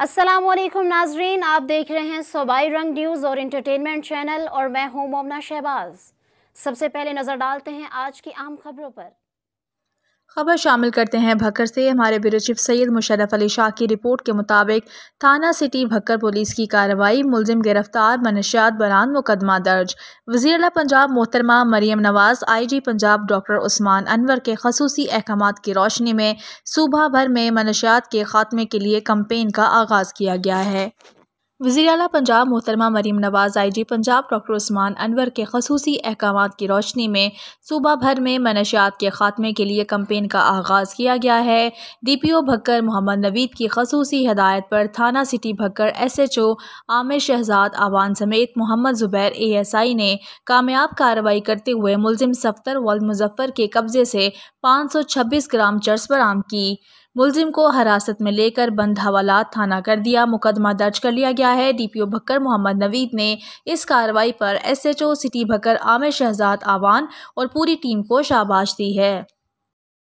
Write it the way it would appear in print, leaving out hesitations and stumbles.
अस्सलामुअलैकुम नाजरीन, आप देख रहे हैं सूबाई रंग न्यूज़ और इंटरटेनमेंट चैनल और मैं हूं मोमना शहबाज। सबसे पहले नज़र डालते हैं आज की आम खबरों पर। खबर शामिल करते हैं भक्कर से। हमारे ब्यूरो चीफ सैयद मुशर्रफ अली शाह की रिपोर्ट के मुताबिक थाना सिटी भक्कर पुलिस की कार्रवाई, मुलजिम गिरफ्तार, मनशियात बरान, मुकदमा दर्ज। वज़ीर आला पंजाब मोहतरमा मरियम नवाज़, IG पंजाब डॉक्टर उस्मान अनवर के खसूसी अहकामात की रोशनी में सूबा भर में मनशियात के खात्मे के लिए कैंपेन का आगाज़ किया गया है। वज़ीर आला पंजाब मोहतरमा मरियम नवाज़, IG पंजाब डॉक्टर उस्मान अनवर के खसूसी अहकामात की रोशनी में सूबा भर में मनशियात के खात्मे के लिए कैंपेन का आगाज़ किया गया है। DPO भक्कर मोहम्मद नवीद की खसूसी हिदायत पर थाना सिटी भक्कर SHO आमिर शहजाद आवान समेत मोहम्मद ज़ुबैर ASI ने कामयाब कार्रवाई करते हुए मुलजिम सफ्तर वल्द मुजफ्फर के कब्जे से 526 ग्राम चर्स बरामद की। मुलजिम को हिरासत में लेकर बंद हवालात थाना कर दिया। मुकदमा दर्ज कर लिया गया है। DPO भक्कर मोहम्मद नवीद ने इस कार्रवाई पर SHO सिटी भक्कर आमिर शहजाद आवान और पूरी टीम को शाबाश दी है।